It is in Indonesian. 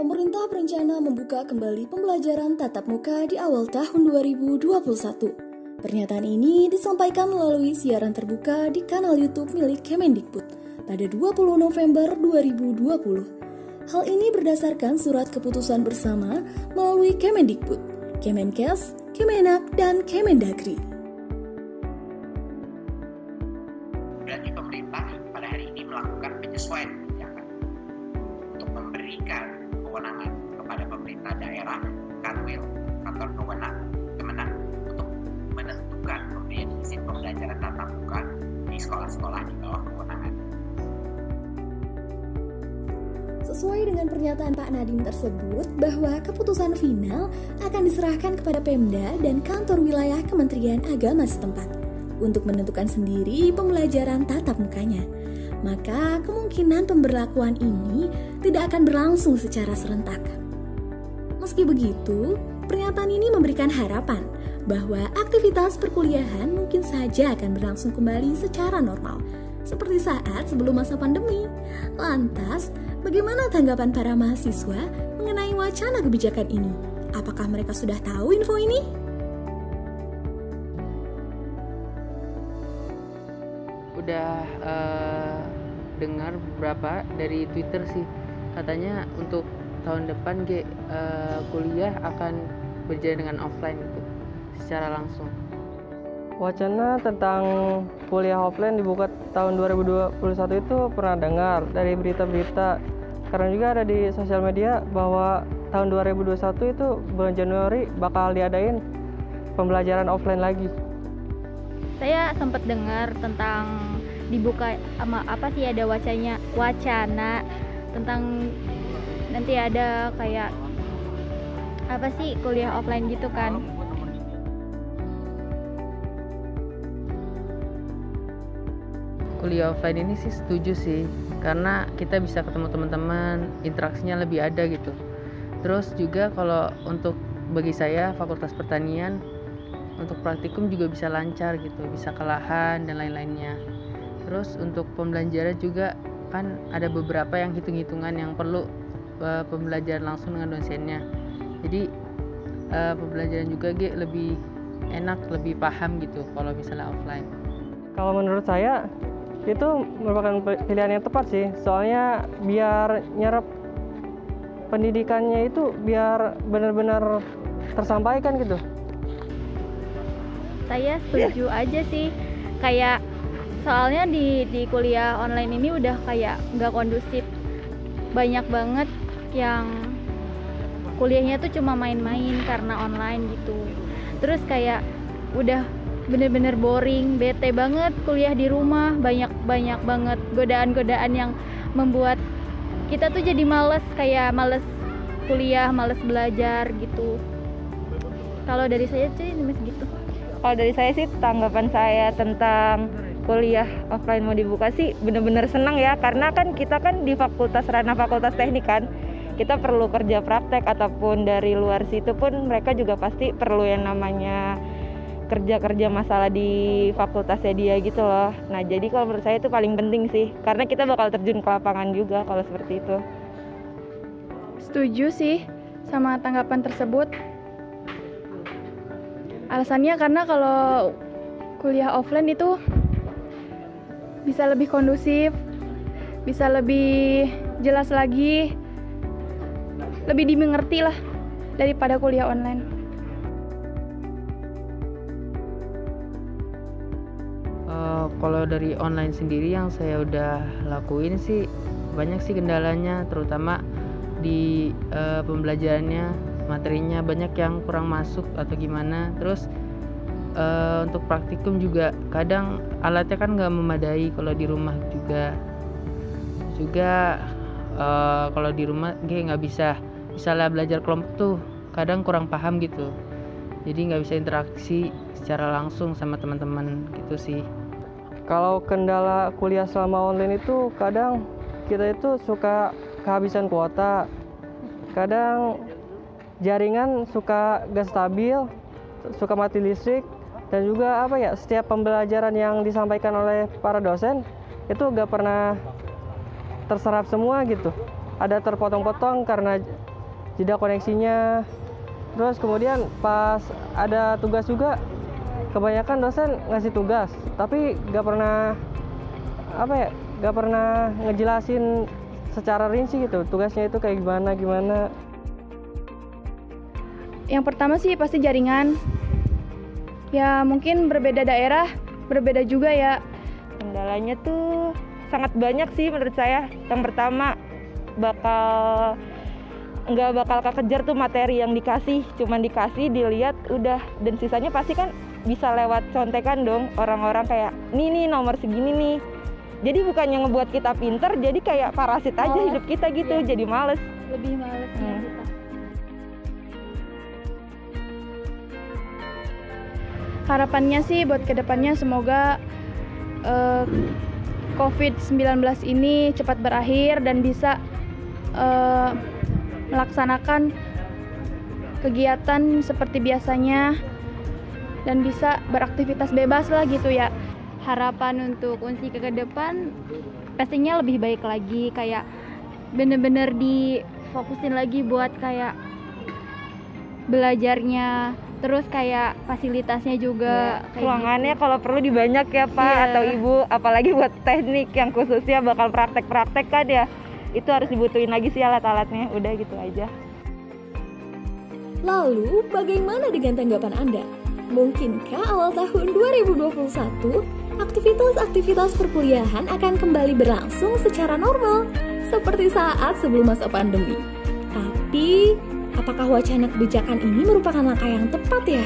Pemerintah berencana membuka kembali pembelajaran tatap muka di awal tahun 2021. Pernyataan ini disampaikan melalui siaran terbuka di kanal YouTube milik Kemendikbud pada 20 November 2020. Hal ini berdasarkan surat keputusan bersama melalui Kemendikbud, Kemenkes, Kemenak, dan Kemendagri. Berarti pemerintah pada hari ini melakukan penyesuaian kebijakan untuk memberikan kewenangan kepada pemerintah daerah, Kanwil, kantor Kemenak untuk menentukan pemberian izin pembelajaran tatap muka di sekolah-sekolah di bawah kewenangan. Sesuai dengan pernyataan Pak Nadiem tersebut bahwa keputusan final akan diserahkan kepada Pemda dan kantor wilayah Kementerian Agama setempat untuk menentukan sendiri pembelajaran tatap mukanya. Maka kemungkinan pemberlakuan ini tidak akan berlangsung secara serentak. Meski begitu, pernyataan ini memberikan harapan bahwa aktivitas perkuliahan mungkin saja akan berlangsung kembali secara normal, seperti saat sebelum masa pandemi. Lantas, bagaimana tanggapan para mahasiswa mengenai wacana kebijakan ini? Apakah mereka sudah tahu info ini? Udah dengar beberapa dari Twitter sih, katanya untuk tahun depan kuliah akan berjalan dengan offline gitu, secara langsung. Wacana tentang kuliah offline dibuka tahun 2021 itu pernah dengar dari berita-berita, karena juga ada di sosial media bahwa tahun 2021 itu bulan Januari bakal diadain pembelajaran offline lagi. Saya sempat dengar tentang dibuka ada wacana tentang nanti ada kayak kuliah offline gitu kan. Kuliah offline ini sih setuju sih, karena kita bisa ketemu teman-teman, interaksinya lebih ada gitu. Terus juga kalau untuk bagi saya Fakultas Pertanian, untuk praktikum juga bisa lancar gitu, bisa ke lahan dan lain-lainnya. Terus untuk pembelajaran juga kan ada beberapa yang hitung-hitungan yang perlu pembelajaran langsung dengan dosennya. Jadi pembelajaran juga lebih enak, lebih paham gitu kalau misalnya offline. Kalau menurut saya itu merupakan pilihan yang tepat sih, soalnya biar nyerap pendidikannya itu biar benar-benar tersampaikan gitu. Saya setuju aja sih, kayak soalnya di kuliah online ini udah kayak nggak kondusif, banyak banget yang kuliahnya tuh cuma main-main karena online gitu. Terus kayak udah bener-bener boring, bete banget kuliah di rumah, banyak banget godaan-godaan yang membuat kita tuh jadi males kuliah, males belajar gitu. Kalau dari saya sih gitu. Kalau dari saya sih, tanggapan saya tentang kuliah offline mau dibuka sih bener-bener senang ya, karena kan kita kan di ranah fakultas teknik kan, kita perlu kerja praktek, ataupun dari luar situ pun mereka juga pasti perlu yang namanya kerja masalah di fakultasnya dia gitu loh. Nah jadi kalau menurut saya itu paling penting sih, karena kita bakal terjun ke lapangan juga kalau seperti itu. Setuju sih sama tanggapan tersebut. Alasannya karena kalau kuliah offline itu bisa lebih kondusif, bisa lebih jelas lagi, lebih dimengerti lah daripada kuliah online. Kalau dari online sendiri yang saya udah lakuin sih banyak sih kendalanya, terutama di pembelajarannya. Materinya banyak yang kurang masuk atau gimana. Terus untuk praktikum juga kadang alatnya kan nggak memadai kalau di rumah juga kalau di rumah nggak bisa, misalnya belajar kelompok tuh kadang kurang paham gitu, jadi nggak bisa interaksi secara langsung sama teman-teman gitu sih. Kalau kendala kuliah selama online itu kadang kita itu suka kehabisan kuota, kadang jaringan suka gak stabil, suka mati listrik, dan juga setiap pembelajaran yang disampaikan oleh para dosen itu gak pernah terserap semua gitu. Ada terpotong-potong karena tidak koneksinya. Terus kemudian pas ada tugas juga, kebanyakan dosen ngasih tugas tapi gak pernah ngejelasin secara rinci gitu tugasnya itu kayak gimana. Yang pertama sih pasti jaringan. Ya mungkin berbeda daerah, berbeda juga ya. Kendalanya tuh sangat banyak sih menurut saya. Yang pertama nggak bakal kekejar tuh materi yang dikasih, cuman dikasih dilihat udah, dan sisanya pasti kan bisa lewat contekan dong orang-orang kayak nih nomor segini nih. Jadi bukannya ngebuat kita pinter, jadi kayak parasit aja hidup kita gitu, jadi males. Lebih males kita. Harapannya sih buat kedepannya semoga COVID-19 ini cepat berakhir dan bisa melaksanakan kegiatan seperti biasanya dan bisa beraktivitas bebas lah gitu ya. Harapan untuk Unsi ke depan pastinya lebih baik lagi, kayak bener-bener difokusin lagi buat kayak belajarnya, terus kayak fasilitasnya juga kayak ruangannya gitu. Kalau perlu dibanyak ya Pak atau Ibu, apalagi buat teknik yang khususnya bakal praktek-praktek kan ya, itu harus dibutuhin lagi sih alat-alatnya. Udah gitu aja. Lalu, bagaimana dengan tanggapan Anda? Mungkinkah awal tahun 2021, aktivitas-aktivitas perkuliahan akan kembali berlangsung secara normal, seperti saat sebelum masa pandemi? Tapi, apakah wacana kebijakan ini merupakan langkah yang tepat ya?